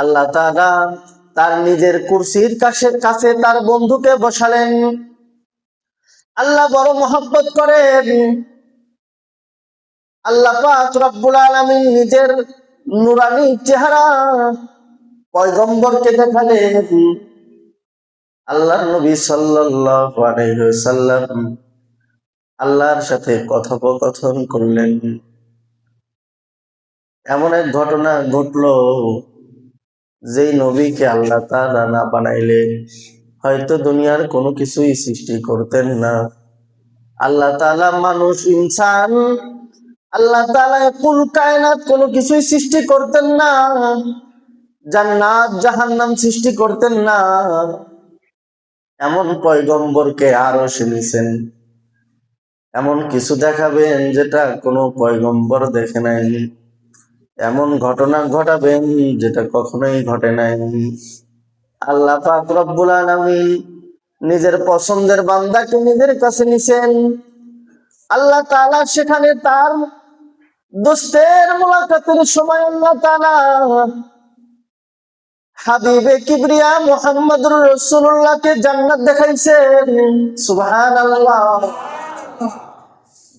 আল্লাহ তাআলা তার নিজের কুরসির কাছে তার বন্ধুকে বসালেন। আল্লাহ বড় মহব্বত করেন। আল্লাহ পাক রব্বুল আলামিন নিজের নুরানি চেহারা পয়গম্বরকে দেখালেন। আল্লাহর নবী সাল্লাল্লাহু আলাইহি ওয়াসাল্লাম আল্লাহর সাথে কথোপকথন করলেন। এমন এক ঘটনা ঘটলো, যেই নবীকে আল্লাহ তাআলা না বানাইলে হয়তো দুনিয়ার কোনো কিছুই সৃষ্টি করতেন না। আল্লাহ তাআলা মানুষ ইনসান, আল্লাহ তাআলা কুল কায়নাত কোনো কিছুই সৃষ্টি করতেন না। জান্নাত জাহান্নাম সৃষ্টি করতেন না। এমন পয়গম্বরকে আরশে নিছেন। এমন কিছু দেখাবেন যেটা কোনো পয়গম্বর দেখে নাই। এমন ঘটনা ঘটাবেন যেটা কখনোই ঘটে নাই। আল্লাহ পাক রব্বুল আলামিন নিজের পছন্দের বান্দাকে নিজের কাছে নিছেন। আল্লাহ তাআলা সেখানে তার দোস্তের মুলাকাতের সময় আল্লাহ তাআলা হাবিবে কিবরিয়া মুহাম্মদুর রাসূলুল্লাহকে জান্নাত দেখাইছেন। সুবহানাল্লাহ।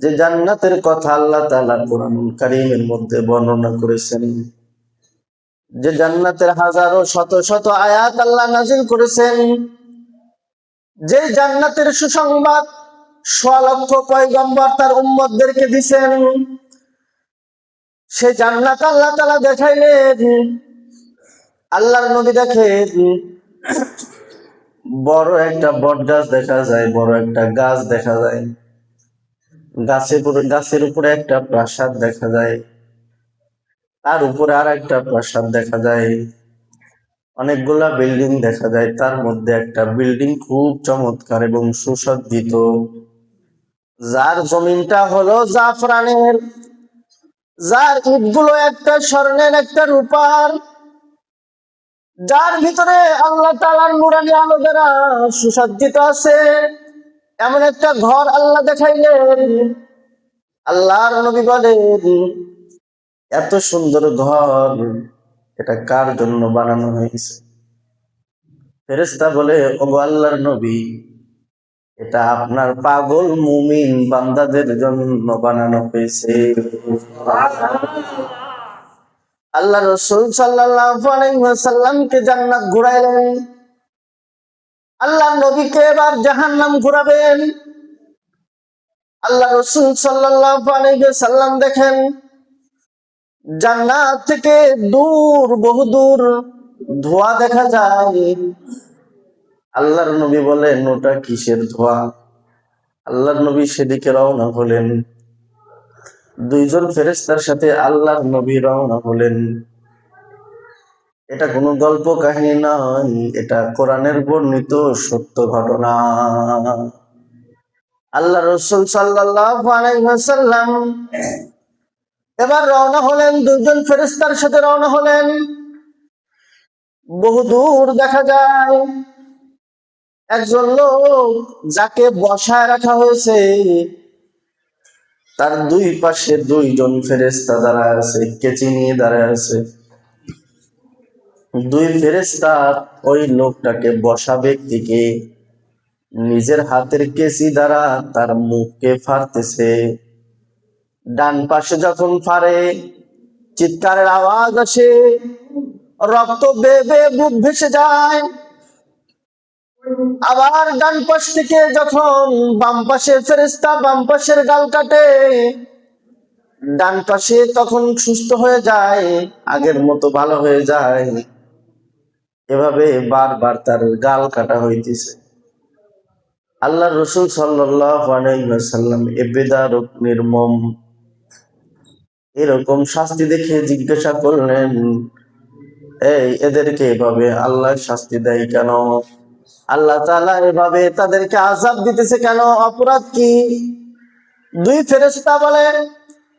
যে জান্নাতের কথা আল্লাহ তাআলা কুরআনুল কারীমের মধ্যে বর্ণনা করেছেন, যে জান্নাতের হাজারো শত শত আয়াত আল্লাহ নাযিল করেছেন, যে জান্নাতের সুসংবাদ লক্ষ পয়গম্বর তার উম্মতদেরকে দিয়েছেন, সে জান্নাত আল্লাহ তাআলা দেখাইলেন। আল্লাহর নবী দেখেন বড় একটা বটগাছ দেখা যায়, বড় একটা গাছ দেখা যায়, গাছের উপরে একটা প্রাসাদ দেখা যায়, তার উপরে আর একটা প্রাসাদ দেখা যায়, অনেকগুলা বিল্ডিং দেখা যায়। তার মধ্যে একটা বিল্ডিং খুব চমৎকার এবং সুসজ্জিত, যার জমিনটা হলো জাফরানের, যার ইটগুলো একটা স্বর্ণের একটা রূপার, যার ভিতরে আল্লাহ তাআলার নূরানি আলো দ্বারা সুসজ্জিত আছে। এমন একটা ঘর আল্লাহ দেখাইলেন। আল্লাহর নবী বলেন, এত সুন্দর ঘর এটা কার জন্য বানানো হয়েছে? ফেরেশতা বলে, ওগো আল্লাহর নবী, এটা আপনার পাগল মুমিন বান্দাদের জন্য বানানো হয়েছে। আল্লাহ রাসূল সাল্লাল্লাহু আলাইহি ওয়াসাল্লামকে জান্নাত ঘুরাইলেন। আল্লাহ নবীকে এবার জাহান্নাম ঘুরাবেন। আল্লাহ রাসূল সাল্লাল্লাহু আলাইহি ওয়াসাল্লাম দেখেন জান্নাত থেকে দূর, বহু দূর ধোঁয়া দেখা যায়। আল্লাহর নবী বলেন, ওটা কিসের ধোঁয়া? আল্লাহর নবী সেদিকে রওনা হলেন। দুইজন ফেরেশতার সাথে আল্লাহর নবী রওনা হলেন। এটা কোনো গল্প কাহিনী নয়, এটা কোরআনের বর্ণিত সত্য ঘটনা। আল্লাহ রাসূল সাল্লাল্লাহু আলাইহি ওয়াসাল্লাম এবার রওনা হলেন, দুইজন ফেরেশতার সাথে রওনা হলেন। বহু দূর দেখা যায় একজন লোক, যাকে বসায় রাখা হয়েছে, তার দুই পাশে দুইজন ফেরেশতা দাঁড়ায় আছে, কেচি নিয়ে দাঁড়ায় আছে। দুই ফেরেশতা ওই লোকটাকে, বসা ব্যক্তিকে, নিজের হাতের কেচি দ্বারা তার মুখকে ফাড়তেছে। ডান পাশে যখন ফাড়ে, চিৎকারের আওয়াজ আসে, রক্ত বেয়ে বেয়ে বুক ভেসে যায়। আবার ডান পাশ থেকে যখন বাম পাশের ফেরেশতা বাম পাশের গাল কাটে, ডান পাশে তখন সুস্থ হয়ে যায়, আগের মতো ভালো হয়ে যায়। এভাবে বারবার তার গাল কাটা হইতেছে। আল্লাহ রাসূল সাল্লাল্লাহু আলাইহি ওয়াসাল্লাম এ বেদরক নির্মম এরকম শাস্তি দেখে জিজ্ঞাসা করলেন, এদেরকে এভাবে আল্লাহ শাস্তি দেয় কেন? আল্লাহ তাআলা এভাবে তাদেরকে আযাব দিতেছে কেন? অপরাধ কি? দুই ফেরেশতা বলে,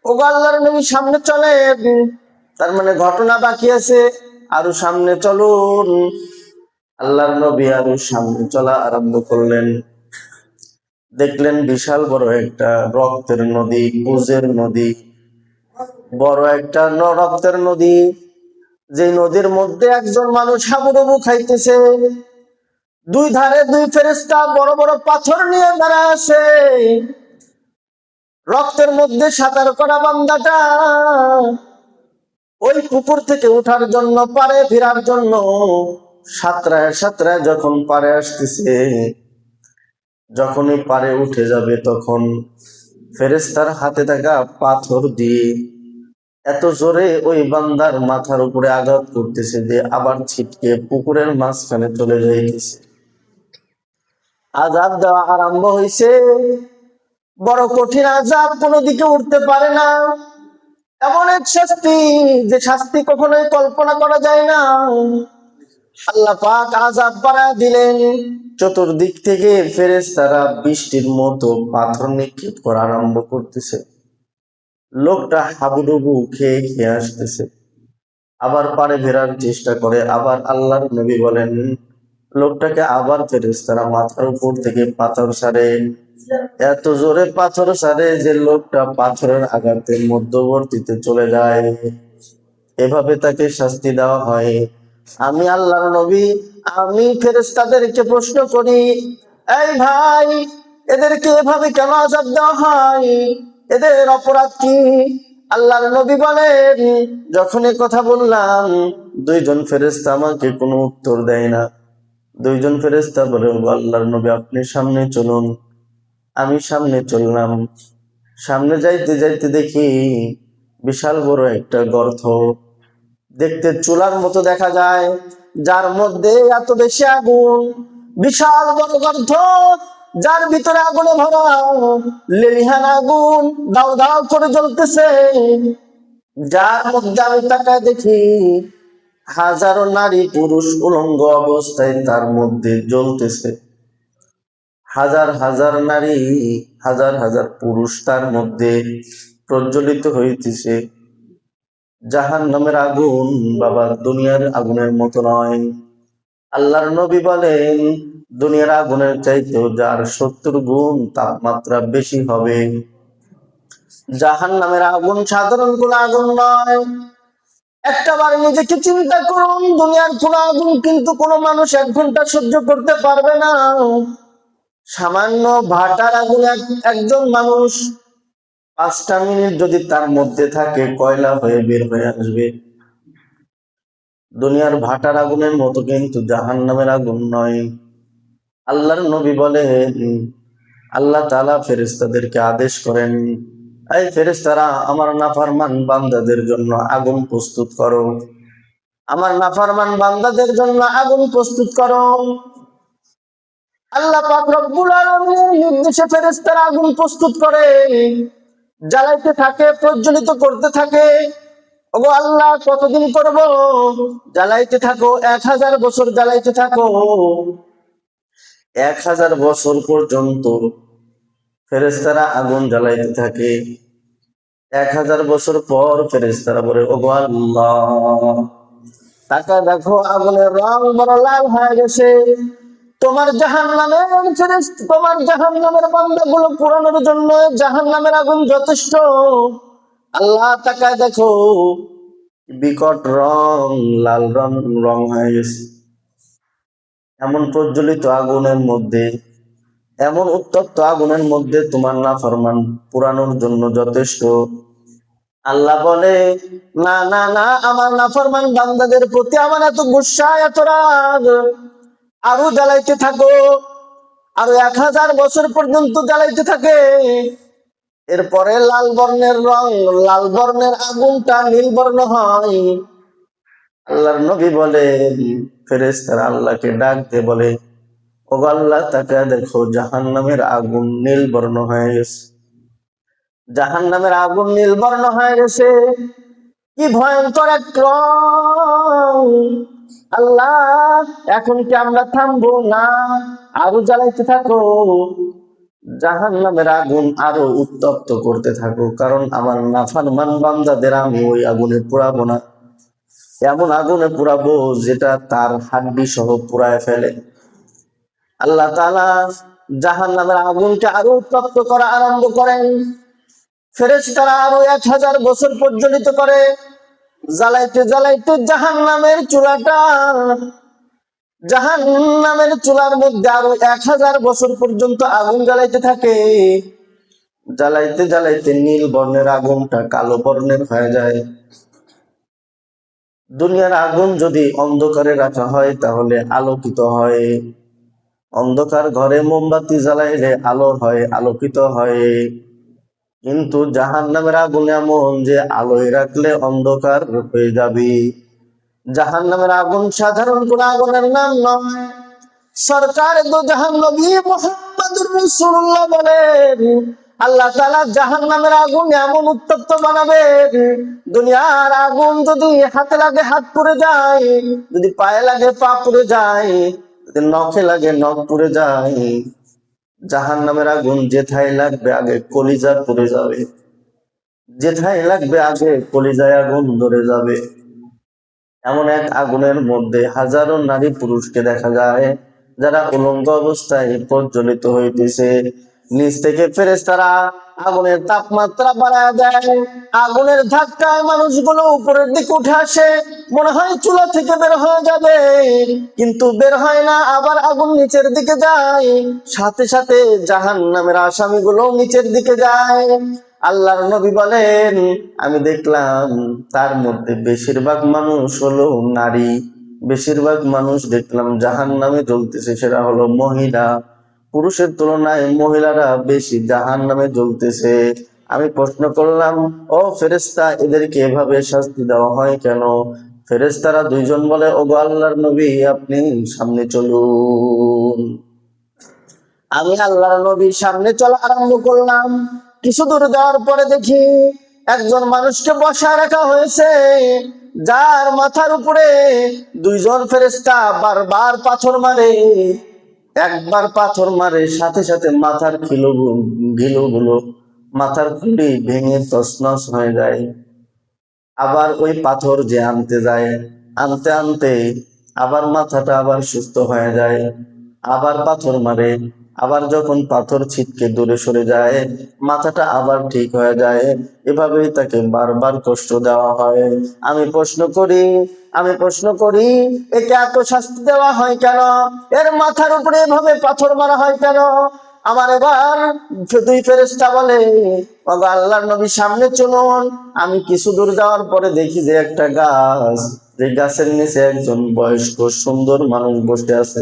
ওগো আল্লাহর নবী, সামনে চলেন। তার মানে ঘটনা বাকি আছে, আরো সামনে চলুন। আল্লাহর নবী আরো সামনে চলা আরম্ভ করলেন। দেখলেন বিশাল বড় একটা রক্তের নদী, পুজের নদী, বড় একটা রক্তের নদী। যে নদীর মধ্যে একজন মানুষ হাবুডুবু খাইতেছে, দুই ধারে দুই ফেরেশতা বড় বড় পাথর নিয়ে দাঁড়ায় আছে। রক্তের মধ্যে সাঁতার করা বান্দাটা ওই পুকুর থেকে উঠার জন্য, পারে ফেরার জন্য সাঁতরায় সাঁতরায় যখন পারে আসতেছে, যখনই পারে উঠে যাবে তখন ফেরেশতার হাতে থাকা পাথর দিয়ে এত জোরে ওই বান্দার মাথার উপরে আঘাত করতেছে যে আবার ছিটকে পুকুরের মাঝখানে চলে যাইতেছে। আযাব দেওয়া আরম্ভ হয়েছে। বড় কঠিন আযাব, কোনো দিকে উঠতে পারে না। এমন এক শাস্তি, যে শাস্তি কখনোই কল্পনা করা যায় না। আল্লাহ পাক আযাব বাড়ায় দিলেন। চতুর্দিক থেকে ফেরেশতারা বৃষ্টির মতো পাথর নিক্ষেপ করা আরম্ভ করতেছে। লোকটা হাবুডুবু খেয়ে খেয়ে আসতেছে, আবার পারে ফেরার চেষ্টা করে। আবার আল্লাহর নবী বলেন, লোকটাকে আবার ফেরেশতারা মাথার উপর থেকে পাথর ছাড়ে। এত জোরে পাথর ছাড়ে যে লোকটা পাথরের আঘাতে মধ্যবর্তীতে চলে যায়। এভাবে তাকে শাস্তি দেওয়া হয়। আমি আল্লাহর নবী, আমি ফেরেশতাদেরকে প্রশ্ন করি, এই ভাই, এদেরকে এভাবে কেন আযাব দেওয়া হয়? এদের অপরাধ কি? আল্লাহর নবী বলেন, যখন এ কথা বললাম, দুইজন ফেরেশতা আমাকে কোনো উত্তর দেয় না। দুইজন ফেরেশতা বলে, ও আল্লাহর নবী, আপনি সামনে চলুন। আমি সামনে চললাম। সামনে যাইতে যাইতে দেখি বিশাল বড় একটা গর্ত, দেখতে চুলার মতো দেখা যায়, যার মধ্যে এত বেশি আগুন। বিশাল বড় গর্ত, যার ভিতরে আগুনে ভরা, লেলিহান আগুন দাউ দাউ করে জ্বলতেছে। যার মধ্যে আমি তাকায় দেখি হাজারো নারী পুরুষ উলঙ্গ অবস্থায় তার মধ্যে জ্বলতেছে। হাজার হাজার নারী, হাজার হাজার পুরুষ তার মধ্যে প্রজ্বলিত হইতেছে। জাহান্নামের আগুন বাবা দুনিয়ার আগুনের মতো নয়। আল্লাহর নবী বলেন, দুনিয়ার আগুনের চাইতেও যার 70 গুণ তাপমাত্রা বেশি হবে। জাহান্নামের আগুন সাধারণ কোন আগুন নয়। একটাবার নিজেকে চিন্তা করুন, দুনিয়ার কোন আগুন কিন্তু কোনো মানুষ 1 ঘন্টা সহ্য করতে পারবে না। সামান্য ভাটার আগুন একজন মানুষ 5টা মিনিট যদি তার মধ্যে থাকে, কয়লা হয়ে বের হয়ে আসবে। দুনিয়ার ভাটার আগুনের মতো কিন্তু জাহান্নামের আগুন নয়। আল্লাহর নবী বলেন, আল্লাহ তাআলা ফেরেশতাদেরকে আদেশ করেন, এই ফেরেশতারা, আমার নাফরমান বান্দাদের জন্য আগুন প্রস্তুত করো। আমার নাফরমান বান্দাদের জন্য আগুন প্রস্তুত করো। আল্লাহ পাক রব্বুল আলামিনের নির্দেশে ফেরেশতারা আগুন প্রস্তুত করে, জ্বালাইতে থাকে, প্রজ্বলিত করতে থাকে। ওগো আল্লাহ, কতদিন করব? জ্বালাইতে থাকো, 1000 বছর জ্বালাইতে থাকো। 1000 বছর পর্যন্ত ফেরেশতারা আগুন জ্বালাইতে থাকে। 1000 বছর পর ফেরেশতারা বলে, ওগো আল্লাহ, তাকা দেখো, আগুনের রং বড় লাল হয়ে গেছে। তোমার জাহান্নামের ফেরেশতা, তোমার জাহান্নামের বান্দাগুলো পুরানোর জন্য জাহান্নামের আগুন যথেষ্ট। আল্লাহ, তাকায় দেখো, বিকট রং, লাল রং হয়ে গেছে। এমন প্রজ্বলিত আগুনের মধ্যে, এমন উত্তপ্ত আগুনের মধ্যে তোমার নাফরমান পুরানোর জন্য যথেষ্ট। আল্লাহ বলে, না না না, আমার নাফরমান বান্দাদের প্রতি আমার এত গুসা, এত রাগ, আরো জ্বালাইতে থাকো। আরো 1000 বছর পর্যন্ত জ্বালাইতে থাকে। এরপরে লাল বর্ণের রং, লাল বর্ণের আগুনটা নীল বর্ণ হয়। আল্লাহর নবী বলে, ফেরেশতারা আল্লাহকে ডাক দিয়ে বলে, ও আল্লাহ, তাকে দেখো, জাহান্নামের আগুন নীল বর্ণ হয়ে গেছে। জাহান্নামের আগুন নীল বর্ণ হয়ে গেছে। কি ভয়ঙ্কর এক রং! আল্লাহ, এখন কি আমরা থামবো? না, আরো জ্বালাইতে থাকো। জাহান্নামের আগুন আরো উত্তপ্ত করতে থাকো, কারণ আমার নাফরমান বান্দাদের আমি ওই আগুনে পোড়াবো না। এমন আগুনে পোড়াবো যেটা তার হাড্ডি সহ পুড়ায় ফেলে। আল্লাহ তাআলা জাহান্নামের আগুনকে আরো উত্তপ্ত করা আরম্ভ করেন। ফেরেশতারা আরো 1000 বছর প্রজ্বলিত করে। জ্বালাইতে জ্বালাইতে জাহান্নামের চুলার মধ্যে আরো 1000 বছর পর্যন্ত আগুন জ্বালাইতে থাকে। জ্বালাইতে জ্বালাইতে নীল বর্ণের আগুনটা কালো বর্ণের হয়ে যায়। দুনিয়ার আগুন যদি অন্ধকারে রাখা হয় তাহলে আলোকিত হয়। অন্ধকার ঘরে মোমবাতি জ্বালাইলে আলো হয়, আলোকিত হয়। কিন্তু জাহান্নামের আগুন এমন যে আলোয় রাখলে অন্ধকার হয়ে যাবে। জাহান্নামের আগুন সাধারণ কোন আগুনের নাম নয়। সরকার দো জাহান নবী মুহাম্মদুর রাসূলুল্লাহ বলেন, আল্লাহ তাআলা জাহান্নামের আগুন এমন উত্তপ্ত বানাবেন, দুনিয়ার আগুন যদি হাতে লাগে হাত পুড়ে যায়, যদি পায়ে লাগে পা পুড়ে যায়, যদি নখে লাগে নখ পুড়ে যায়। জাহান্নামের আগুন যেথায় লাগবে আগে কলিজা পুড়ে যাবে, যেথায় লাগবে আগে কলিজায় আগুন ধরে যাবে। এমন এক আগুনের মধ্যে হাজারো নারী পুরুষকে দেখা যায় যারা উলঙ্গ অবস্থায় প্রজ্বলিত হইতেছে। নিচ থেকে ফেরেশতারা আগুনের তাপমাত্রা বাড়ায় দেয়। আগুনের ধাক্কায় মানুষগুলো উপরের দিকে উঠে আসে, মনে হয় চুলা থেকে বের হয়ে যাবে, কিন্তু বের হয় না, আবার আগুন নিচের দিকে যায়। সাথে সাথে জাহান্নামের আসামিগুলো নিচের দিকে যায়। আল্লাহর নবী বলেন, আমি দেখলাম তার মধ্যে বেশিরভাগ মানুষ হলো নারী। বেশিরভাগ মানুষ দেখলাম জাহান্নামে জ্বলতেছে, সেটা হলো মহিলা। পুরুষের তুলনায় মহিলারা বেশি জাহান্নামে জ্বলতেছে। আমি প্রশ্ন করলাম, ও ফেরেশতা, এদেরকে এভাবে শাস্তি দেওয়া হয় কেন? ফেরেশতারা দুইজন বলে, ওগো আল্লাহর নবী, আপনি সামনে চলুন। আমি আল্লাহর নবীর সামনে চলা আরম্ভ করলাম। কিছু দূর যাওয়ার পরে দেখি একজন মানুষকে বসায় রাখা হয়েছে, যার মাথার উপরে দুইজন ফেরেশতা বারবার পাথর মারে। একবার পাথর মারে, সাথে সাথে মাথার ঘিলুগুলো মাথার খুলি ভেঙে তছনছ হয়ে যায়। আবার ওই পাথর যে আনতে যায়, আনতে আনতে আবার মাথাটা আবার সুস্থ হয়ে যায়। আবার পাথর মারে, আবার যখন পাথর ছিটকে দূরে সরে যায়, মাথাটা আবার ঠিক হয়ে যায়। এভাবেই তাকে বারবার কষ্ট দেওয়া হয়। আমি প্রশ্ন করি একে এত শাস্তি দেওয়া হয় কেন? এর মাথার উপরে এভাবে পাথর মারা হয় কেন? আমার এবার দুই ফেরেশতা বলে, ওগো আল্লাহর নবী, সামনে চলুন। আমি কিছু দূর যাওয়ার পরে দেখি যে একটা গাছ, যে গাছের নিচে একজন বয়স্ক সুন্দর মানুষ বসে আছে।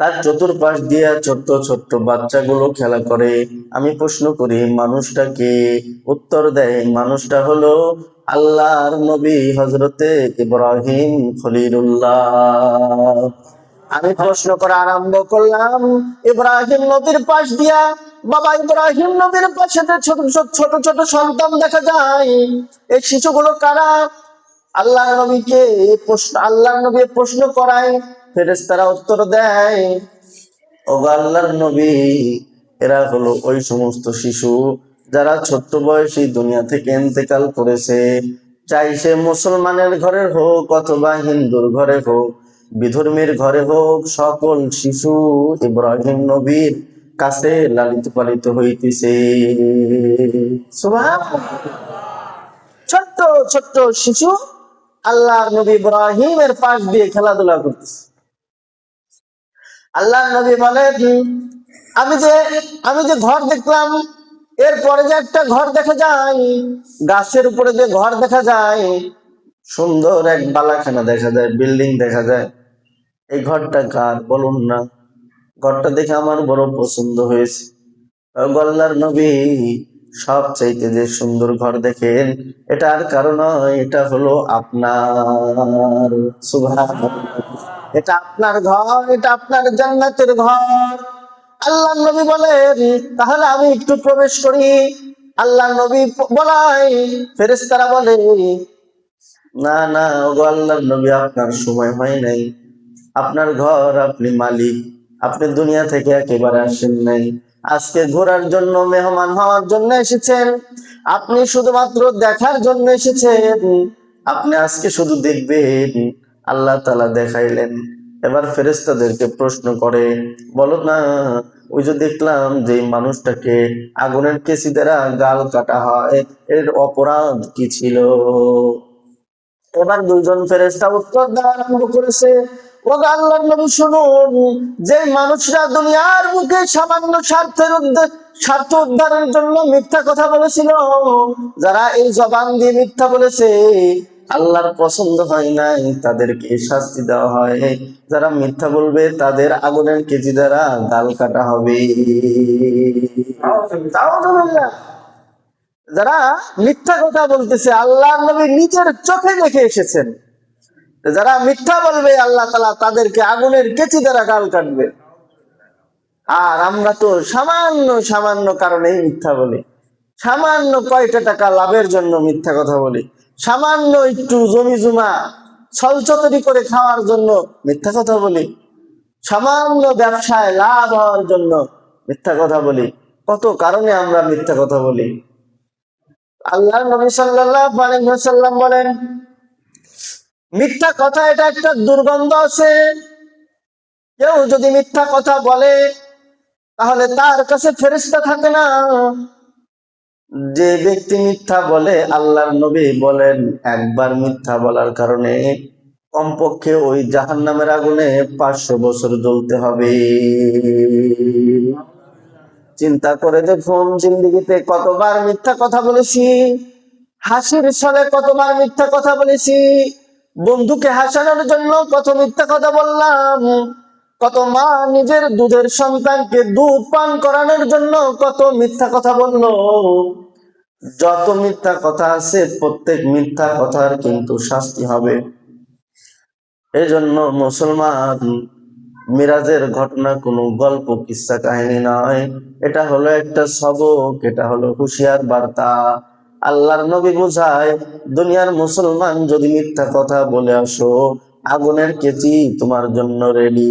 তার চতুর্পাশ দিয়ে ছোট্ট ছোট্ট বাচ্চাগুলো খেলা করে। আমি প্রশ্ন করি, মানুষটাকে? উত্তর দেয়, মানুষটা হলো আল্লাহর নবী হযরতে ইব্রাহিম খলিলুল্লাহ। আমি প্রশ্ন করা আরম্ভ করলাম, ইব্রাহিম নবীর পাশ দিয়া, বাবা ইব্রাহিম নবীর পাশে যে ছোট ছোট ছোট ছোট সন্তান দেখা যায়, এই শিশুগুলো কারা? আল্লাহর নবী প্রশ্ন করায়, ফেরেশতারা উত্তর দেয়, ওগো আল্লাহর নবী, এরা হলো ওই সমস্ত শিশু যারা ছোট্ট বয়সী দুনিয়া থেকে ইন্তেকাল করেছে। চাই সে মুসলমানের ঘরে হোক অথবা হিন্দুর ঘরে হোক, বিধর্মীর ঘরে হোক, সকল শিশু ইব্রাহিম নবীর কাছে লালিত পালিত হইতেছে। সুবহানাল্লাহ। ছোট্ট ছোট্ট শিশু আল্লাহর নবী ইব্রাহিমের পাশ দিয়ে খেলাধুলা করতেছে। আল্লাহর নবী বলেন, আমি যে ঘর দেখলাম, এরপরে যে একটা ঘর দেখা যায়, গাছের উপরে যে ঘর দেখা যায়, সুন্দর এক বালাখানা দেখা যায়, বিল্ডিং দেখা যায়। এই ঘরটা কার বলুন না? ঘরটা দেখে আমার বড় পছন্দ হয়েছে। আল্লাহর নবী, সব চাইতে যে সুন্দর ঘর দেখেন, এটা আর কারণ নয়, এটা হলো আপনার। সুবহানাল্লাহ। এটা আপনার ঘর, এটা আপনার জান্নাতের ঘর। আল্লাহর নবী বলেন, তাহলে আমি একটু প্রবেশ করি। আল্লাহর নবী বলাই, ফেরেশতারা বলে, না না, ওগো আল্লাহর নবী, আপনার সময় হয় নাই। আপনার ঘর, আপনি মালিক, আপনি দুনিয়া থেকে একেবারে আসেন নাই। আজকে ঘোরার জন্য, মেহমান হওয়ার জন্য এসেছেন। আপনি শুধুমাত্র দেখার জন্য এসেছেন। আপনি আজকে শুধু দেখবেন। আল্লাহ তাআলা দেখাইলেন। এবার ফেরেশতাদেরকে প্রশ্ন করে, বলো না, ওই যে দেখলাম যে মানুষটাকে আগুনের কেসি দ্বারা গাল কাটা হয়, এর অপরাধ কি ছিল? এবার দুইজন ফেরেশতা উত্তর দেওয়া আরম্ভ করেছে, ও আল্লাহর নবী শুনুন, যে মানুষরা দুনিয়ার বুকে সামান্য স্বার্থ উদ্ধারের জন্য মিথ্যা কথা বলেছিল, যারা এই জবান দিয়ে মিথ্যা বলেছে, আল্লাহর পছন্দ হয় নাই, তাদেরকে শাস্তি দেওয়া হয়। যারা মিথ্যা বলবে তাদের আগুনের কেজি দ্বারা গাল কাটা হবে। আউযুবিল্লাহ। যারা মিথ্যা কথা বলতেছে, আল্লাহর নবী নিজের চোখে দেখে এসেছেন, যারা মিথ্যা বলবে আল্লাহ তাআলা তাদেরকে আগুনের কেচি দ্বারা গাল কাটবে। আর আমরা তো সামান্য সামান্য কারণেই মিথ্যা বলি, সামান্য কয়টা টাকা লাভের জন্য মিথ্যা কথা বলি, সামান্য একটু জমি জমা ছলচতরি করে খাওয়ার জন্য মিথ্যা কথা বলি, সামান্য ব্যবসায় লাভ হওয়ার জন্য মিথ্যা কথা বলি। কত কারণে আমরা মিথ্যা কথা বলি। আল্লাহ নবী সাল্লাল্লাহু আলাইহি ওয়াসাল্লাম বলেন, মিথ্যা কথা এটা একটা দুর্গন্ধ আছে। কেউ যদি মিথ্যা কথা বলে তাহলে তার কাছে ফেরেশতা থাকে না। যে ব্যক্তি মিথ্যা বলে, আল্লাহর নবী বলেন, একবার মিথ্যা বলার কারণে কমপক্ষে ওই জাহান্নামের আগুনে 500 বছর জ্বলতে হবে। চিন্তা করে দেখুন, জিন্দেগিতে কতবার মিথ্যা কথা বলেছি, হাসির ছলে কতবার মিথ্যা কথা বলেছি, বন্ধুকে হাসানোর জন্য কত মিথ্যা কথা বললাম, কত মা নিজের দুধের সন্তানকে দুধ পান করানোর জন্য কত মিথ্যা কথা বললো। যত মিথ্যা কথা আছে, প্রত্যেক মিথ্যা কথার কিন্তু শাস্তি হবে। এই জন্য মুসলমান, মিরাজের ঘটনা কোনো গল্প কিস্সা কাহিনী নয়, এটা হলো একটা সবক, এটা হলো হুঁশিয়ার বার্তা। আল্লাহর নবী বোঝায়, দুনিয়ার মুসলমান যদি মিথ্যা কথা বলে আসো, আগুনের কেচি তোমার জন্য রেডি।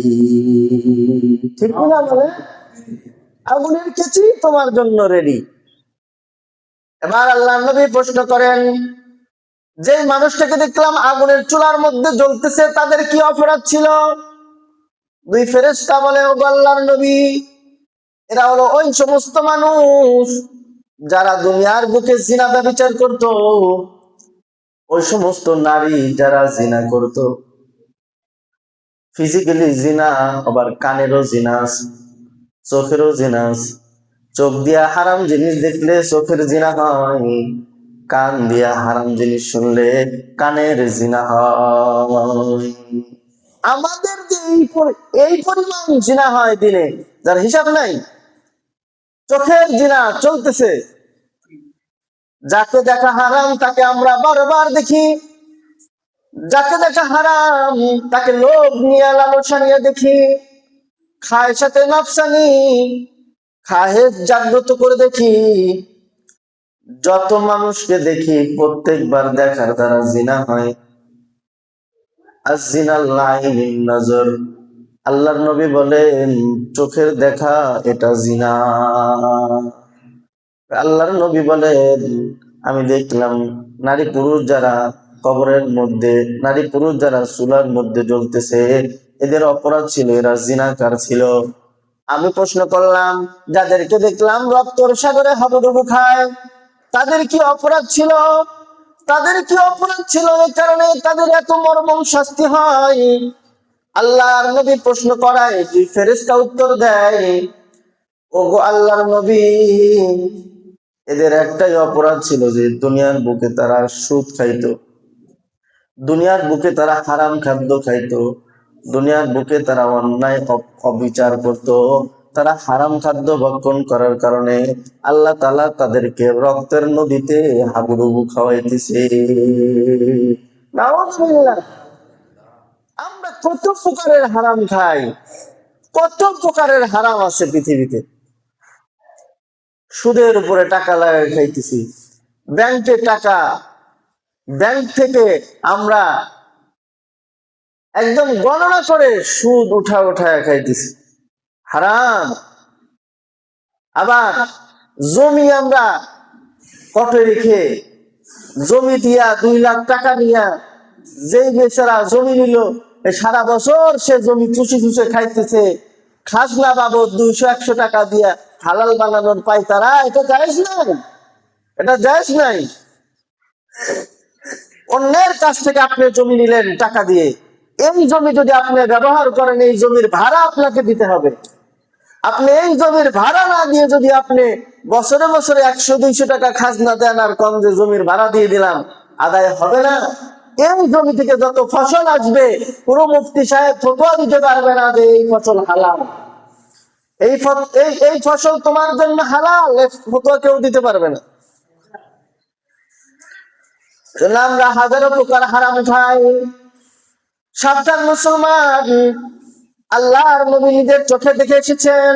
ঠিক না বলে? আগুনের কেচি তোমার জন্য রেডি। এবার আল্লাহর নবী প্রশ্ন করেন, যে মানুষটাকে দেখলাম আগুনের চুলার মধ্যে জ্বলতেছে, তাদের কি অপরাধ ছিল? দুই ফেরেশতা বলে, ও আল্লাহর নবী, এরা হলো ওই সমস্ত মানুষ যারা দুনিয়ার বুকে জিনা ব্যভিচার করত, ওই সমস্ত নারী যারা জিনা করত, ফিজিক্যালি জিনা, আবার কানেরও জিনা, চোখেরও জিনা। চোখ দিয়া হারাম জিনিস দেখলে চোখের জিনা হয়, কান দিয়া হারাম জিনিস শুনলে কানের জিনা হয়। আমাদের যে এই পরিমাণ জিনা হয় দিনে, যার হিসাব নাই, চোখের জিনা চলতেছে। যাকে দেখা হারাম তাকে আমরা বারবার দেখি, যাকে দেখা হারাম তাকে লোভ নিয়ে লালসা নিয়ে দেখি, খায় সাথে নফসানি খাহেজ জাগ্রত করে দেখি। যত মানুষকে দেখি প্রত্যেকবার দেখার দ্বারা জিনা হয়। নজর, আল্লাহর নবী বলেন, চোখের দেখা এটা জিনা। আল্লাহর নবী বলেন, আমি দেখলাম নারী পুরুষ যারা কবরের মধ্যে, নারী পুরুষ যারা চুলার মধ্যে জ্বলতেছে, এদের অপরাধ ছিল, এরা জিনাকার ছিল। আমি প্রশ্ন করলাম, যাদেরকে দেখলাম রক্তর সাগরে হাবুডুবু খায়, তাদের কি অপরাধ ছিল? তাদের কি অপরাধ ছিল এই কারণে তাদের এত মর্মম শাস্তি হয়? আল্লাহর নবী প্রশ্ন করায়, দুই ফেরেশতা উত্তর দেয়, ওগো আল্লাহর নবী, এদের একটাই অপরাধ ছিল যে দুনিয়ার বুকে তারা সুদ খাইতো, দুনিয়ার বুকে তারা হারাম খাদ্য খাইতো, দুনিয়ার বুকে তারা অন্যায় অবিচার করত। তারা হারাম খাদ্য ভক্ষণ করার কারণে আল্লাহ তাআলা তাদেরকে রক্তের নদীতে হাবুডুবু খাওয়াইতেছে। নাউজুবিল্লাহ। আমরা কত প্রকারের হারাম খাই, কত প্রকারের হারাম আছে পৃথিবীতে। সুদের উপরে টাকা লাগাই খাইতেছি, ব্যাংকে টাকা, ব্যাংক থেকে আমরা একদম গণনা করে সুদ উঠায় খাইতেছি, হারাম। আবার জমি আমরা কটে রেখে, জমি দিয়া 2 লাখ টাকা নিয়া, যেই বেচারা জমি নিল সারা বছর সে জমি চুষে চুষে খাইতেছে, খাজনা বাবদ 200-100 টাকা দিয়ে হালাল বানানোর পায়তারা, এটা জায়েজ নাই, এটা জায়েজ নাই। অন্যের কাছ থেকে আপনি জমি নিলেন টাকা দিয়ে, এই জমি যদি আপনি ব্যবহার করেন, এই জমির ভাড়া আপনাকে দিতে হবে। আপনি এই জমির ভাড়া না দিয়ে যদি আপনি বছরে বছরে 100-200 টাকা খাজনা দেন আর কম যে জমির ভাড়া দিয়ে দিলাম, আদায় হবে না। এই জমি থেকে যত ফসল আসবে, পুরো মুফতি সাহেব ফতোয়া দিতে পারবে না যে এই ফসল হালাল, এই ফসল তোমার জন্য হালাল, ফতোয়া কেউ দিতে পারবে না। আমরা হাজারো প্রকার হারাম খাই। সাবধান মুসলমান, আল্লাহর নবী নিজের চোখে দেখে এসেছেন,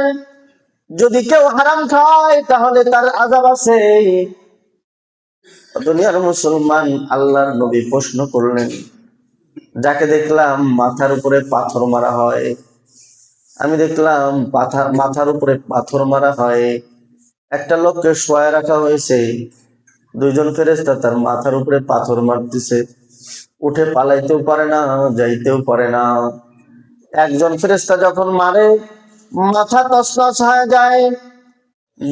যদি কেউ হারাম খায় তাহলে তার আযাব আছে। দুনিয়ার মুসলমান, আল্লাহর নবী প্রশ্ন করলেন, যাকে দেখলাম মাথার উপরে পাথর মারা হয়, আমি দেখলাম মাথার উপরে পাথর মারা হয়, একটা লোককে শোয়ায় রাখা হয়েছে, 2 জন ফেরেশতা তার মাথার উপরে পাথর মারতেছে, উঠে পালাইতেও পারে না, যাইতেও পারে না। একজন ফেরেশতা যখন মারে, মাথা তছনছ হয়ে যায়,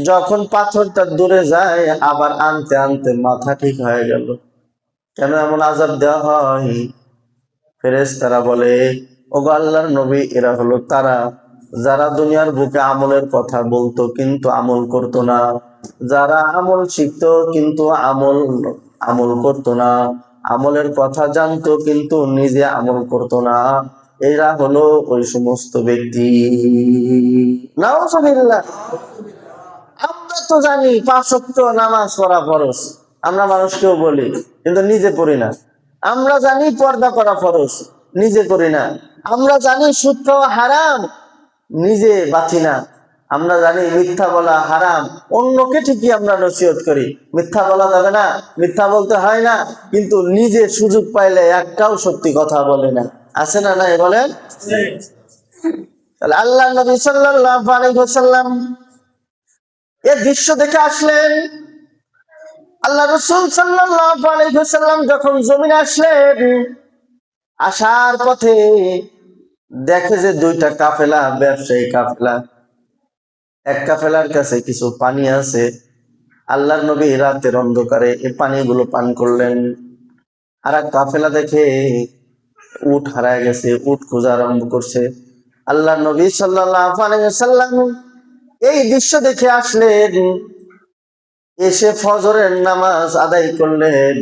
যখন পাথরটা দূরে যায় আবার আনতে আনতে মাথা ঠিক হয়ে গেল। কেন এমন আযাব দেওয়া হয়? ফেরেশতারা বলে, ওগো আল্লাহর নবী, এরা হলো তারা যারা দুনিয়ার বুকে আমলের কথা বলতো কিন্তু আমল করতো না, যারা আমল শিখতো কিন্তু আমল করতো না, আমলের কথা জানতো কিন্তু নিজে আমল করতো না, এরা হলো ওই সমস্ত ব্যক্তি। নাউজুবিল্লাহ। আমরা তো জানি 5 ওয়াক্ত নামাজ পড়া ফরজ, আমরা মানুষকেও বলি কিন্তু নিজে পড়ি না। আমরা জানি পর্দা করা ফরজ, নিজে করি না। আমরা জানি সুদ খাওয়া হারাম, নিজে বাঁচি না। আমরা জানি মিথ্যা বলা হারাম, অন্যকে ঠিকই আমরা নসিহত করি, মিথ্যা বলা যাবে না, মিথ্যা বলতে হয় না, কিন্তু নিজে সুযোগ পাইলে একটাও সত্যি কথা বলে না। আছে না নাই বলেন? তাহলে আল্লাহ নবী সাল্লাল্লাহু আলাইহি ওয়াসাল্লাম এ দৃশ্য দেখে আসলেন। আল্লাহ রাসূল সাল্লাল্লাহু আলাইহি ওয়াসাল্লাম যখন জমিনে আসলেন, আসার পথে দেখে যে 2টা কাফেলা, ব্যবসায়ী কাফেলা, এক কাফেলার কাছে কিছু পানি আছে। আল্লাহর নবী রাতের অন্ধকারে এই পানিগুলো পান করলেন। আর এক কাফেলা দেখে উট হারায় গেছে, উট খোঁজা আরম্ভ করছে। আল্লাহর নবী সাল্লাল্লাহু আলাইহি ওয়াসাল্লাম এই দৃশ্য দেখে আসলেন, এসে ফজরের নামাজ আদায় করলেন।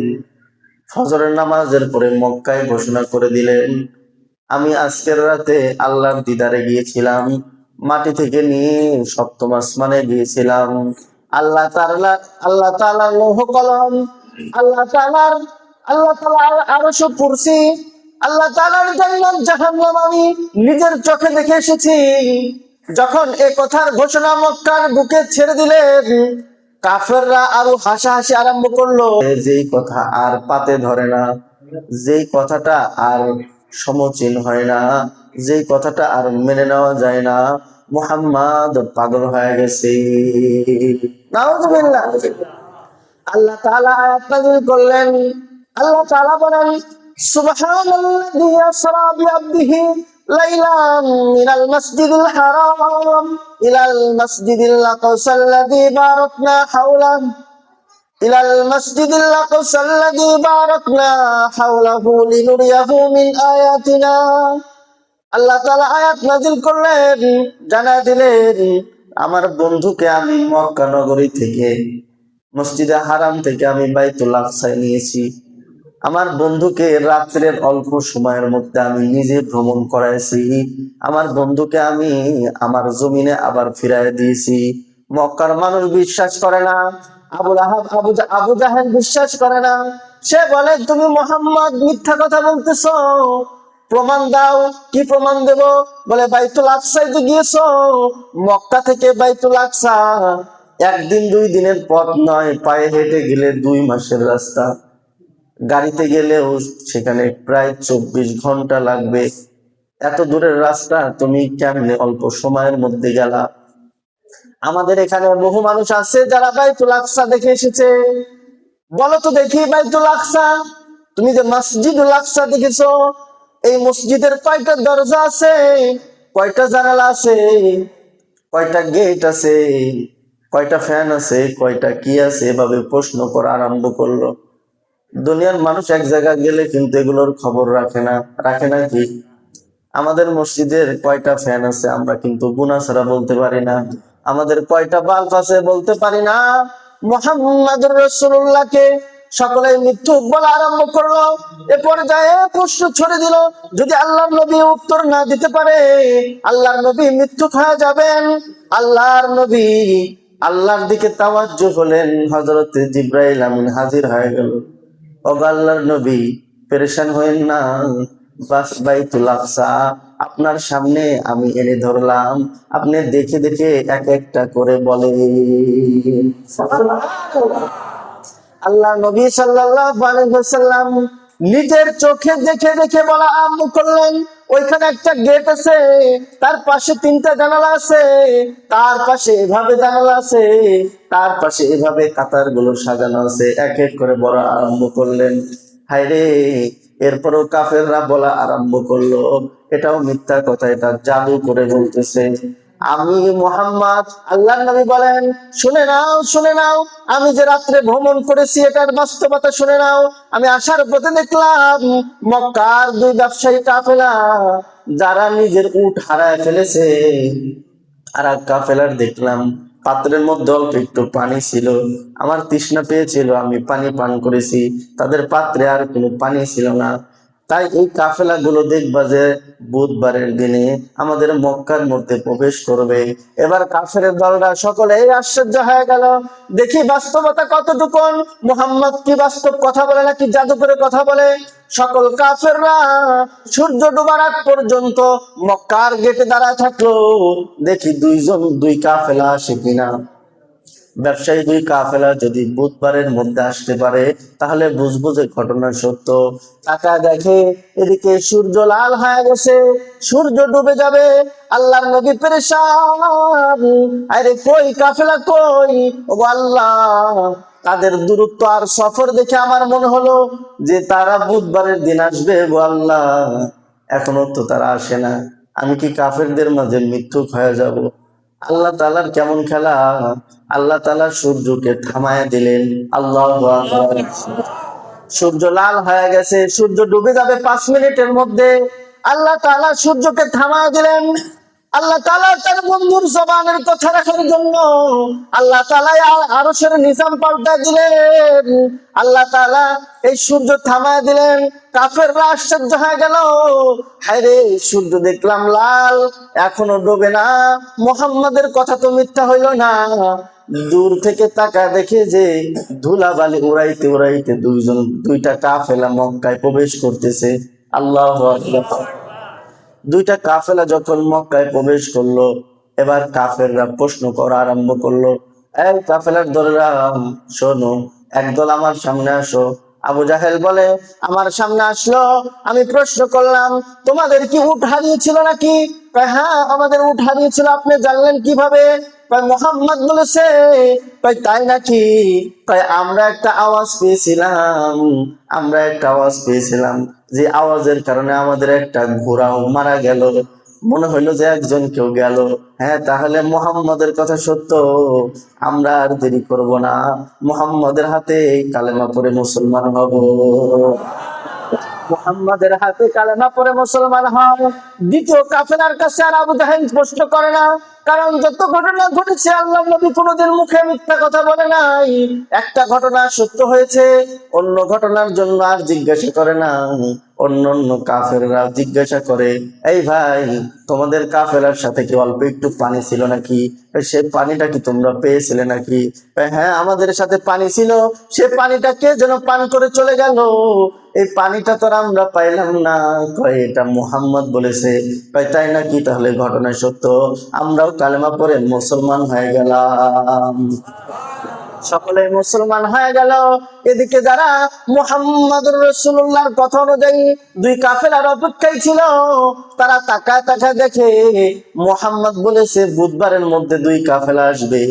ফজরের নামাজের পরে মক্কায় ঘোষণা করে দিলেন, আমি আজকের রাতে আল্লাহর দিদারে গিয়েছিলাম, মাটি থেকে নিয়ে 7ম আসমানে গিয়েছিলাম। আল্লাহ তাআলার লৌহ কলম, আল্লাহ তাআলার আরশ ও কুরসি, আল্লাহ তাআলার জান্নাত জাহান্নাম আমি নিজের চোখে দেখে এসেছি। যখন এ কথার ঘোষণা মক্কার বুকে ছেড়ে দিলেন, কাফেররা আরো হাসাহাসি আরম্ভ করলো। যেই কথা আর পাতে ধরে না, যেই কথাটা আর সমচীন হয় না, যেই কথাটা আর মেনে নেওয়া যায় না, মুহাম্মদ পাগল হয়ে গেছে। নাউজুবিল্লাহ। আল্লাহ তাআলা আয়াত নাযিল করলেন। আল্লাহ তাআলা বলেন, সুবহানাল্লাযী আসরা বিআবদিহি লাইলাম মিনাল মাসজিদিল হারাম ইলাল মাসজিদিল আকসাল্লাযী বারাকনা হাওলাহু ইলাল মাসজিদিল আকসাল্লাযী বারাকনা হাওলাহু লিনুরিয়াহু মিন আয়াতিনা। আল্লাহ তাআলা আয়াত নাযিল করলেন, জানা দিলেন, আমার বন্ধুকে আমি মক্কা নগরী থেকে, মসজিদে হারাম থেকে আমি বাইতুল আকসায় নিয়েছি। আমার বন্ধুকে রাত্রের অল্প সময়ের মধ্যে আমি নিজে ভ্রমণ করাইছি। আমার বন্ধুকে আমি আমার জমিনে আবার ফিরাই দিয়েছি। মক্কার মানুষ বিশ্বাস করে না, আবু জাহেল বিশ্বাস করে না। সে বলে, তুমি মুহাম্মদ মিথ্যা কথা বলতেছো, প্রমাণ দাও। কি প্রমাণ দেব? বলে, বাইতুল আকসায় তো গিয়েছো, মক্কা থেকে বাইতুল আকসা 1 দিন 2 দিনের পথ নয়, পায়ে হেঁটে গেলে 2 মাসের রাস্তা, গাড়িতে গেলেও সেখানে প্রায় 24 ঘন্টা লাগবে। এত দূরের রাস্তা তুমি কেমনে অল্প সময়ের মধ্যে গেলা? আমাদের এখানে বহু মানুষ আছে যারা বাইতুল আকসা দেখে এসেছে। বলো তো দেখি, বাইতুল আকসা, তুমি যে মসজিদুল আকসা দেখেছো, এই মসজিদের কয়টা দরজা আছে? কয়টা জানালা আছে, কয়টা গেট আছে, কয়টা ফ্যান আছে, কয়টা কি আছে, এভাবে প্রশ্ন করা আরম্ভ করলো। দুনিয়ার মানুষ এক জায়গায় গেলে কিন্তু এগুলোর খবর রাখে না, রাখে না কি? আমাদের মসজিদের কয়টা ফ্যান আছে আমরা কিন্তু গুনাহ ছাড়া বলতে পারি না। আমাদের কয়টা বাল্ব আছে বলতে পারি না। মুহাম্মাদুর রাসূলুল্লাহকে সকলে মিথ্যুক বলা আরম্ভ করলো। এ পর্যায়ে প্রশ্ন ছড়ে দিল, যদি আল্লাহর নবী উত্তর না দিতে পারে, আল্লাহর নবী মিথ্যুক হয়ে যাবেন। আল্লাহর নবী আল্লাহর দিকে তাওয়াজ্জুহ হলেন, হযরত জিবরাইল আমিন হাজির হয়ে গেল। ও আল্লাহর নবী, পেরেশান হয়েন না, বাস বাইতুল আকসা আপনার সামনে আমি এনে ধরলাম, আপনি দেখে দেখে এক একটা করে বলেন। আল্লাহ নবী সাল্লাল্লাহু আলাইহি ওয়াসাল্লাম নিজের চোখে দেখে দেখে বলা আরম্ভ করলেন, ওইখানে একটা গেট আছে, তার পাশে তিনটা জানালা আছে, তার পাশে এভাবে জানালা আছে, তার পাশে এভাবে কাতার গুলো সাজানো আছে। এক এক করে বলা আরম্ভ করলেন। হায়রে, এরপরও কাফেররা বলা আরম্ভ করলো, এটাও মিথ্যা কথা, এটা জাদু করে বলতেছে। আমি মুহাম্মদ, আল্লাহর নবী বলেন, শুনে নাও, শুনে নাও, আমি যে রাত্রে ভ্রমণ করেছি এটার বাস্তবতা শুনে নাও। আমি আসার পথে দেখলাম মক্কার দুই ব্যবসায়ী কাফেলা, যারা নিজের উট হারায় ফেলেছে। আর এক কাফেলার দেখলাম পাত্রের মধ্যে অল্প একটু পানি ছিল, আমার তৃষ্ণা পেয়েছিল, আমি পানি পান করেছি, তাদের পাত্রে আর কোনো পানি ছিল না। তাই এই কাফেলা গুলো দেখবা যে বুধবারের দিনে আমাদের মক্কার মধ্যে প্রবেশ করবে। এবার কাফের দলরা সকলে আশ্চর্য হয়ে গেল, দেখি বাস্তবতা কতটুকু, মুহাম্মদ কি বাস্তব কথা বলে নাকি জাদু করে কথা বলে। সকল কাফেররা সূর্য ডোবার আগ পর্যন্ত মক্কার গেটে দাঁড়ায় থাকলো, দেখি দুই কাফেলা আসে কিনা। ব্যবসায়ী দুই কাফেলা যদি বুধবারের মধ্যে আসতে পারে তাহলে বুঝবো যে ঘটনা সত্য। টাকা দেখে এদিকে সূর্য লাল হয়ে গেছে, সূর্য ডুবে যাবে। আল্লাহর নবী পেরেশান, আরে কই কাফেলা কই? ও আল্লাহ, তাদের দূরত্ব আর সফর দেখে আমার মনে হলো যে তারা বুধবারের দিন আসবে। গো আল্লাহ, এখনো তো তারা আসে না, আমি কি কাফেরদের মাঝে মিথ্যুক হয়ে যাব? আল্লাহ তাআলার কেমন খেলা! আল্লাহ তাআলা সূর্যকে থামায় দিলেন। আল্লাহু আকবার। সূর্য লাল হয়ে গেছে, সূর্য ডুবে যাবে 5 মিনিটের মধ্যে। আল্লাহ তাআলা সূর্যকে থামায় দিলেন। আল্লাহ তাআলা তার বন্ধুর জবানের কথা রাখার জন্য আল্লাহ তাআলা আরশের নিজাম পাল্টা দিলেন। আল্লাহ তাআলা এই সূর্য থামায় দিলেন। কাফেররা আশ্চর্য হয়ে গেল, হায় রে, সূর্য দেখলাম লাল, এখনো ডোবে না, মুহাম্মাদের কথা তো মিথ্যা হইল না। দূর থেকে তাকা দেখে যে ধুলাবালি উড়াইতে উড়াইতে দুইটা কাফেলা মক্কায় প্রবেশ করতেছে। আল্লাহু আকবার। দুইটা কাফেলা যখন মক্কায় প্রবেশ করলো, এবার কাফেররা প্রশ্ন করা আরম্ভ করলো, এই কাফেলার দলেরা, শোনো, একদল আমার সামনে আসো। আবু জাহেল বলে, আমার সামনে আসলো। আমি প্রশ্ন করলাম, তোমাদের কি উট হারিয়েছিল নাকি? কয়, হ্যাঁ, আমাদের উট হারিয়েছিল। আপনি জানলেন কিভাবে? কয়, মুহাম্মদ বলেছে। কয়, তাই নাকি? কয়, আমরা একটা আওয়াজ পেয়েছিলাম, যে আওয়াজের কারণে আমাদের একটা ঘোড়াও মারা গেল, মনে হইলো যে একজন কেউ গেল। হ্যাঁ, তাহলে মুহাম্মদের কথা সত্য, আমরা আর দেরি করব না, মুহাম্মদের হাতে কালেমা পড়ে মুসলমান হব। মুহাম্মাদের হাতে কালেমা পড়ে মুসলমান হয়। দ্বিতীয় কাফেলার কাছে আর আবু জাহেল প্রশ্ন করে না, কারণ যত ঘটনা ঘটেছে আল্লাহ নবী কোনোদিন মুখে মিথ্যা কথা বলে নাই। একটা ঘটনা সত্য হয়েছে, অন্য ঘটনার জন্য আর জিজ্ঞাসা করে না। অন্য কাফেররা জিজ্ঞাসা করে, এই ভাই, তোমাদের কাফেলার সাথে কি অল্প একটু পানি ছিল নাকি? সে পানিটা কি তোমরা পেয়েছিলে নাকি? হ্যাঁ, আমাদের সাথে পানি ছিল, সে পানিটা কে যেন পান করে চলে গেল, এই পানিটা তো আমরা পাইলাম না। কয়, এটা মুহাম্মদ বলেছে। কয়, তাই নাকি? তাহলে ঘটনা সত্য, আমরাও কালেমা পড়ে মুসলমান হয়ে গেলাম। সকলে মুসলমান হয়ে গেল। এদিকে যারা মুহাম্মাদুর রাসূলুল্লাহর কথা অনুযায়ী দুই কাফেলার অপেক্ষায় ছিল, তারা তাকায় তাকায় দেখে মুহাম্মদ বলেছে বুধবারের মধ্যে দুই কাফেলা আসবে।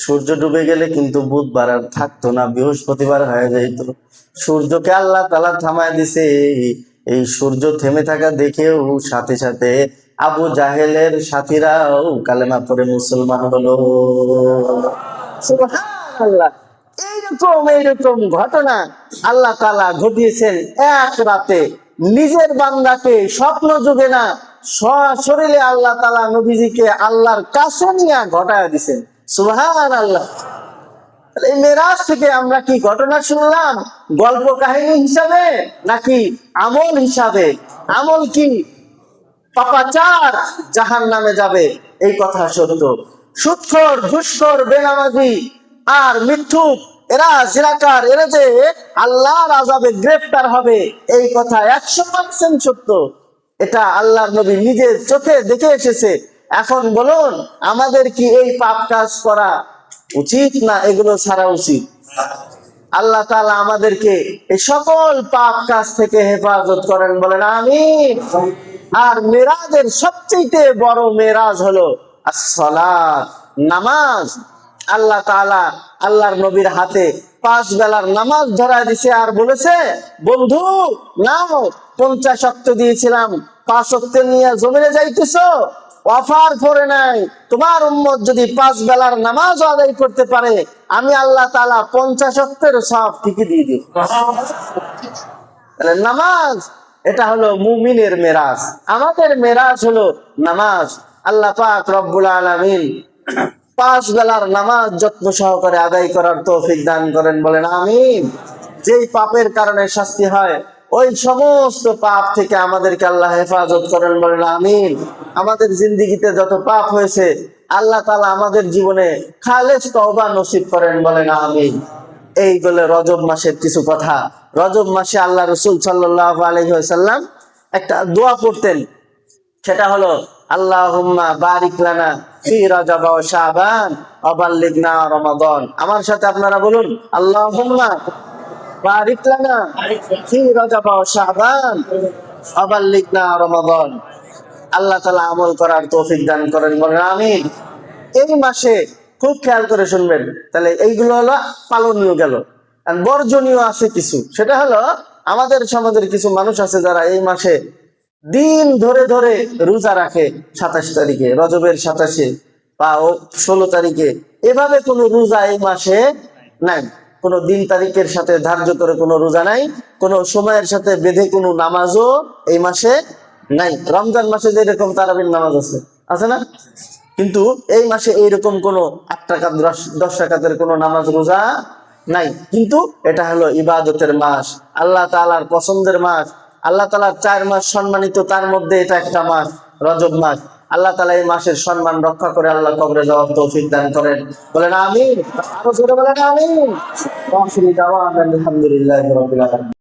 সূর্য ডুবে গেলে কিন্তু বুধবার আর থাকতো না, বৃহস্পতিবার হয়ে যাইতো। সূর্যকে আল্লাহ তাআলা থামায় দিছে। এই সূর্য থেমে থাকা দেখেও সাথে সাথে আবু জাহেলের সাথীরাও কালেমা পড়ে মুসলমান হলো। সুবহানাল্লাহ। এইরকম ঘটনা আল্লাহ তাআলা ঘটিয়েছেন এক রাতে। নিজের বান্দাকে স্বপ্ন যুগে না, সশরীরে আল্লাহ তাআলা নবীজিকে আল্লাহর কাছে নিয়ে ঘটায় দিয়েছেন। সুবহানাল্লাহ। এই মেরাজ থেকে আমরা কি ঘটনা শুনলাম গল্প কাহিনী হিসাবে নাকি আমল হিসাবে? আমল কি? পাপাচার জাহান্নামে যাবে, এই কথা সত্য। সুদখোর, ঘুষখোর, বেনামাজি আর মিথ্যুক, এরা জিনাকার, এরা যে আল্লাহর আযাবে গ্রেফতার হবে, এই কথা 100% সত্য। এটা আল্লাহর নবী নিজের চোখে দেখে এসেছে। এখন বলুন, আমাদের কি এই পাপ কাজ করা উচিত না এগুলো ছাড়া উচিত? আল্লাহ তাআলা আমাদেরকে এই সকল পাপ কাজ থেকে হেফাজত করেন, বলেন আমিন। আর মেরাজের সবচেয়ে বড় মেরাজ হলো as-সালাত, নামাজ। আল্লাহ তাআলা আল্লাহর নবীর হাতে 5 বেলার নামাজ ধরায় দিছে আর বলেছে, বন্ধু নাও, 50 ওয়াক্ত দিয়েছিলাম, 5 ওয়াক্ত নিয়ে জমিনে যাইতেছো, অফার করে নাই। তোমার উম্মত যদি 5 বেলার নামাজ আদায় করতে পারে, আমি আল্লাহ তাআলা 50 ওয়াক্তের সওয়াব ঠিকই দিয়ে দিব। তাহলে নামাজ, এটা হলো মুমিনের মেরাজ। আমাদের মেরাজ হলো নামাজ। আল্লাহ পাক রব্বুল আলামিন 5 বেলার নামাজ যত্ন সহকারে আদায় করার তৌফিক দান করেন, বলেন আমিন। যেই পাপের কারণে শাস্তি হয়, ওই সমস্ত পাপ থেকে আমাদেরকে আল্লাহ হেফাজত করেন, বলেন আমিন। আমাদের জিন্দেগিতে যত পাপ হয়েছে, আল্লাহ তাআলা আমাদের জীবনে খালেস তওবা নসিব করেন, বলেন আমিন। এই বলে রজব মাসের কিছু কথা। রজব মাসে আল্লাহ রাসূল সাল্লাল্লাহু আলাইহি ওয়াসাল্লাম একটা দোয়া পড়তেন, সেটা হলো আল্লাহুম্মা বারিক লানা ফি রজব ওয়া শাবান ওয়া বাল্লিগনা রমাদান। আমার সাথে আপনারা বলুন, আল্লাহুম্মা বারিক লানা ফি রজব ওয়া শাবান ওয়া বাল্লিগনা রমাদান। আল্লাহ তাআলা আমল করার তৌফিক দান করেন, বলেন আমিন। এই মাসে খুব খেয়াল করে শুনবেন, তাহলে এইগুলো হলো পালনীয় গেল। আর বর্জনীয় আছে কিছু, সেটা হলো আমাদের সমাজের কিছু মানুষ আছে যারা এই মাসে দিন ধরে ধরে রোজা রাখে। 27 তারিখে, রজবের 27-এ বা 16 তারিখে, এভাবে কোনো রোজা এই মাসে নাই। কোনো দিন তারিখের সাথে ধার্য করে কোনো রোজা নাই, কোনো সময়ের সাথে বেঁধে কোনো নামাজও এই মাসে নাই। রমজান মাসে যেরকম তারাবির নামাজ আছে, আছে না? কিন্তু এই মাসে এইরকম কোনো 8 রাকাত 10 রাকাতের কোনো নামাজ রোজা নাই। কিন্তু এটা হলো ইবাদতের মাস, আল্লাহ তাআলার পছন্দের মাস। আল্লাহ তাআলার 4 মাস সম্মানিত, তার মধ্যে এটা একটা মাস, রজব মাস। আল্লাহ তাআলা এই মাসের সম্মান রক্ষা করে আল্লাহ কবরে যাওয়ার তৌফিক দান করেন, বলেন আমিন। আরো জোরে বলেন আমিন। আলহামদুলিল্লাহি রাব্বিল আলামিন।